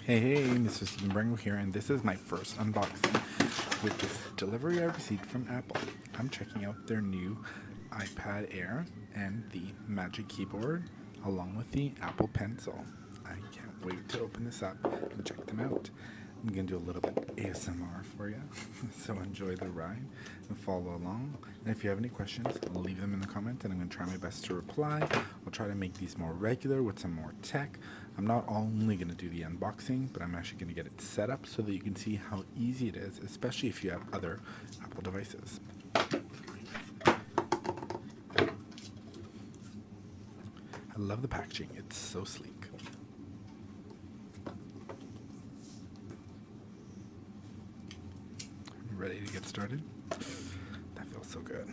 Hey, Mr. Stephen Brango here, and this is my first unboxing with this delivery I received from Apple. I'm checking out their new iPad Air and the Magic Keyboard, along with the Apple Pencil. I can't wait to open this up and check them out. I'm going to do a little bit ASMR for you, so enjoy the ride and follow along. And if you have any questions, leave them in the comments, and I'm going to try my best to reply. I'll try to make these more regular with some more tech. I'm not only going to do the unboxing, but I'm actually going to get it set up so that you can see how easy it is, especially if you have other Apple devices. I love the packaging. It's so sleek. Ready to get started? That feels so good.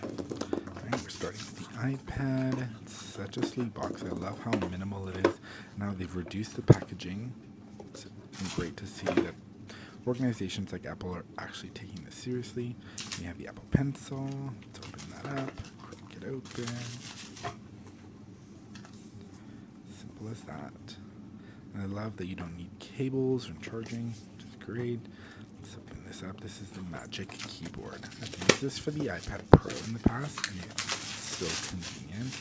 Alright, we're starting with the iPad. It's such a sleek box. I love how minimal it is. Now they've reduced the packaging. It's great to see that organizations like Apple are actually taking this seriously. We have the Apple Pencil. Let's open that up. Crack it open. Simple as that. And I love that you don't need cables or charging, which is great. Let's open this up. This is the Magic Keyboard. I've used this for the iPad Pro in the past, and it's so convenient.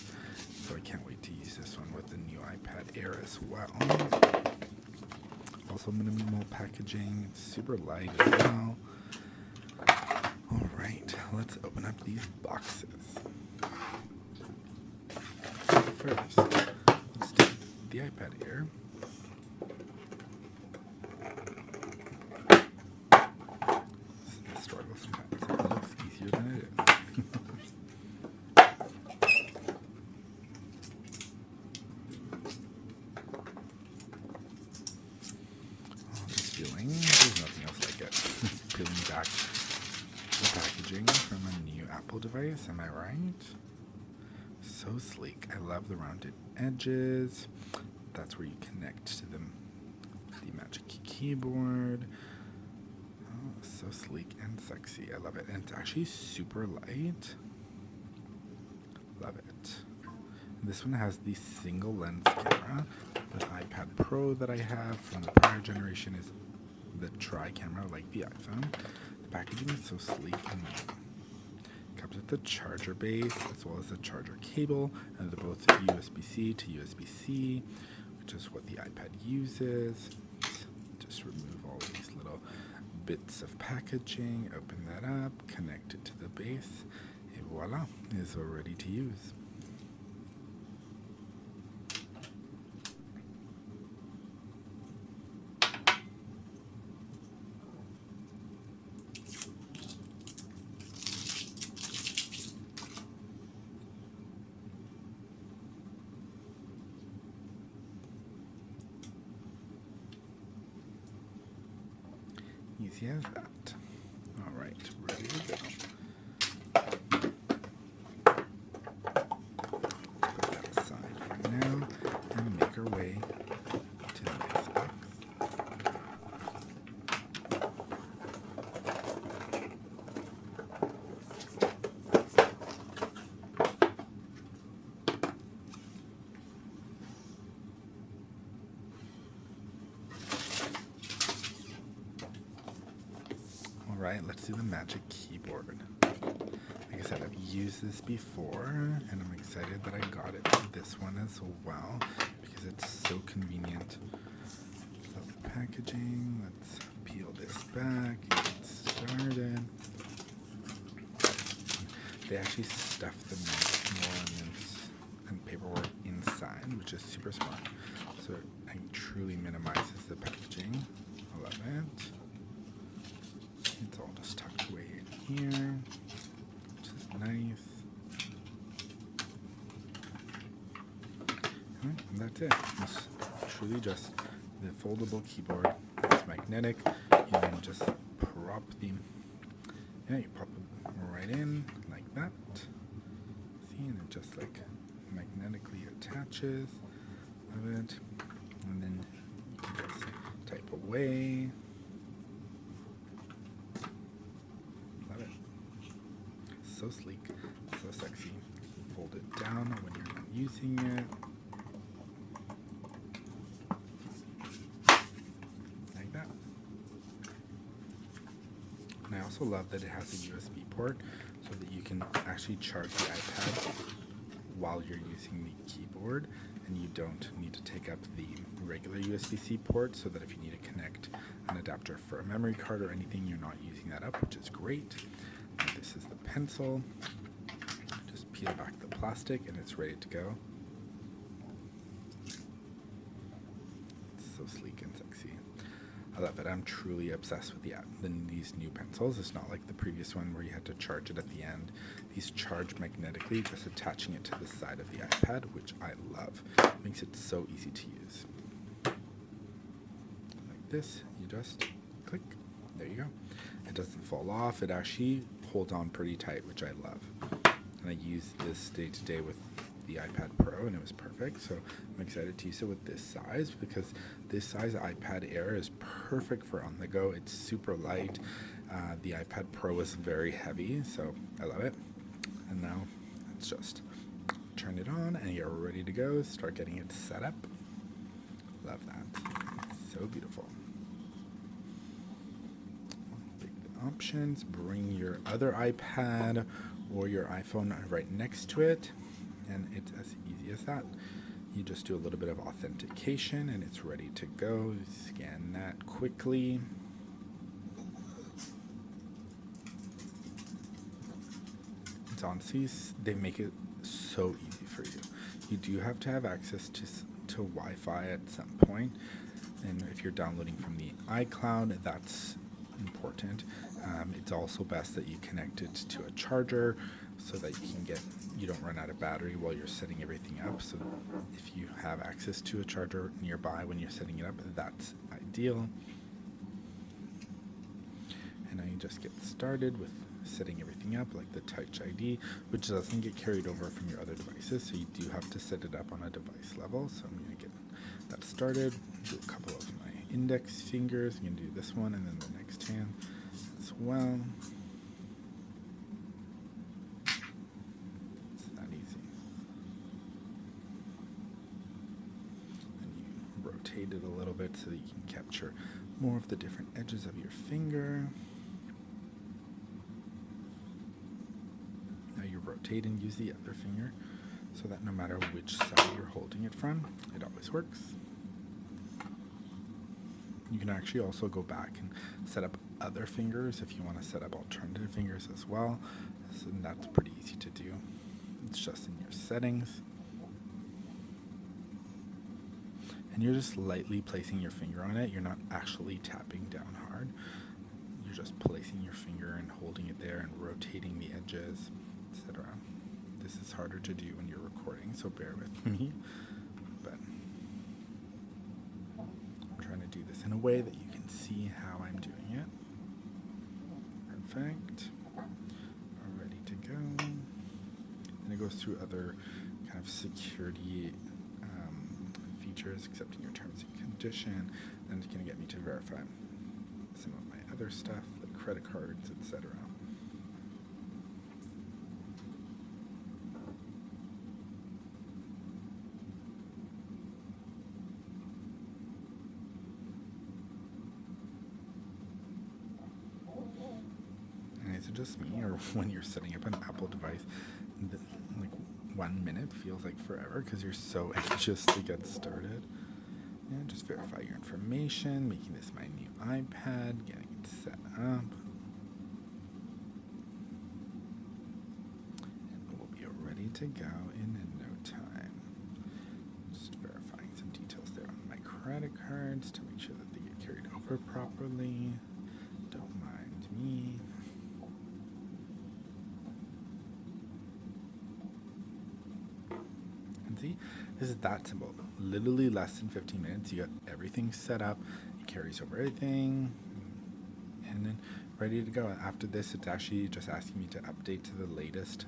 So I can't wait to use this one with the new iPad Air as well. Also minimal packaging, it's super light as well. Alright, let's open up these boxes. First, let's do the iPad Air. Struggle sometimes. It looks easier than it is. Oh, this feeling, there's nothing else like it. Peeling back the packaging from a new Apple device, am I right? So sleek. I love the rounded edges. That's where you connect to the Magic Keyboard. So sleek and sexy. I love it. And it's actually super light. Love it. This one has the single lens camera. The iPad Pro that I have from the prior generation is the tri camera like the iPhone. The packaging is so sleek and neat. Comes with the charger base as well as the charger cable, and they're both USB-C to USB-C, which is what the iPad uses. Just remove all of these little bits of packaging, open that up, connect it to the base, and voila, it's all ready to use. Easy as that. Alright, ready to go. Put that aside for now and make our way to the next box. Alright, let's do the Magic Keyboard. Like I said, I've used this before, and I'm excited that I got it for this one as well, because it's so convenient. Love the packaging. Let's peel this back and get started. They actually stuff the manuals and paperwork inside, which is super smart. So it truly minimizes the packaging. I love it. It's all just tucked away in here, which is nice. And that's it. It's truly just the foldable keyboard. It's magnetic. You can just prop you pop it right in like that. See, and it just like magnetically attaches. Love it. And then you can just type away. So sleek, so sexy. Fold it down when you're not using it. also love that it has a USB port so that you can actually charge the iPad while you're using the keyboard, and you don't need to take up the regular USB-C port, so that if you need to connect an adapter for a memory card or anything, you're not using that up, which is great. And this is the pencil. Just peel back the plastic and it's ready to go. It's so sleek and sexy. I love it. I'm truly obsessed with these new pencils. It's not like the previous one where you had to charge it at the end. These charge magnetically, just attaching it to the side of the iPad, which I love. It makes it so easy to use. Like this, you just click. There you go. It doesn't fall off. It actually holds on pretty tight, which I love. And I use this day to day with the iPad Pro, and it was perfect. So I'm excited to use it with this size, because this size iPad Air is perfect for on the go. It's super light. The iPad Pro is very heavy, so I love it. And now let's just turn it on and you're ready to go. Start getting it set up. Love that. So beautiful. Pick the options. Bring your other iPad or your iPhone right next to it, and it's as easy as that. You just do a little bit of authentication and it's ready to go. Scan that quickly. It's honestly, they make it so easy for you. You do have to have access to Wi-Fi at some point, and if you're downloading from the iCloud, that's important. It's also best that you connect it to a charger so that you don't run out of battery while you're setting everything up. So if you have access to a charger nearby when you're setting it up, that's ideal. And now you just get started with setting everything up, like the Touch ID, which doesn't get carried over from your other devices, so you do have to set it up on a device level. So I'm going to get that started. Do a couple of my index fingers. I'm going to do this one and then the next hand as well. It's that easy. And you rotate it a little bit so that you can capture more of the different edges of your finger. Now you rotate and use the other finger so that no matter which side you're holding it from, it always works. You can actually also go back and set up other fingers if you want to set up alternative fingers as well. So that's pretty easy to do. It's just in your settings. And you're just lightly placing your finger on it. You're not actually tapping down hard. You're just placing your finger and holding it there and rotating the edges, etc. This is harder to do when you're recording, so bear with me. But I'm trying to do this in a way that you can see how I'm doing it. Perfect. We're ready to go. And it goes through other kind of security features, accepting your terms and condition, and it's going to get me to verify some of my other stuff, like credit cards, etc. And is it just me, or when you're setting up an Apple device, like 1 minute feels like forever because you're so anxious to get started? And just verify your information, making this my new iPad, getting it set up. And we'll be ready to go in no time. Just verifying some details there on my credit cards to make sure that they get carried over properly. Don't mind me. And see, this is that simple. Literally less than 15 minutes. You got everything set up. It carries over everything. And then ready to go. After this, it's actually just asking me to update to the latest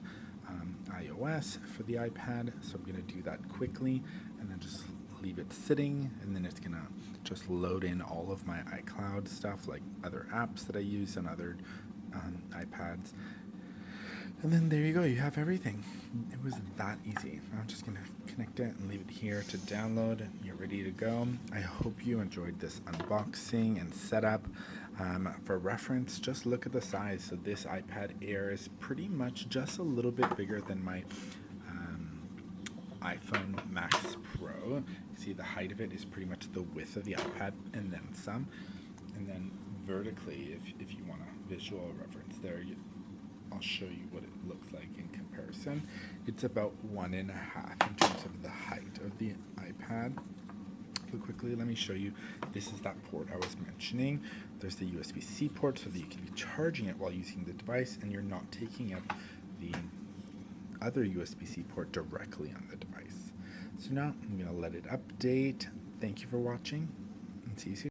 iOS for the iPad. So I'm going to do that quickly and then just leave it sitting. And then it's going to just load in all of my iCloud stuff, like other apps that I use on other iPads. And then there you go, you have everything. It was that easy. I'm just gonna connect it and leave it here to download, and you're ready to go. I hope you enjoyed this unboxing and setup. For reference, just look at the size. So this iPad Air is pretty much just a little bit bigger than my iPhone Max Pro. See, the height of it is pretty much the width of the iPad and then some. And then vertically, if you want a visual reference there, I'll show you what it looks like in comparison. It's about 1.5 in terms of the height of the iPad. Real quickly, let me show you. This is that port I was mentioning. There's the USB-C port so that you can be charging it while using the device and you're not taking up the other USB-C port directly on the device. So now I'm going to let it update. Thank you for watching and see you soon.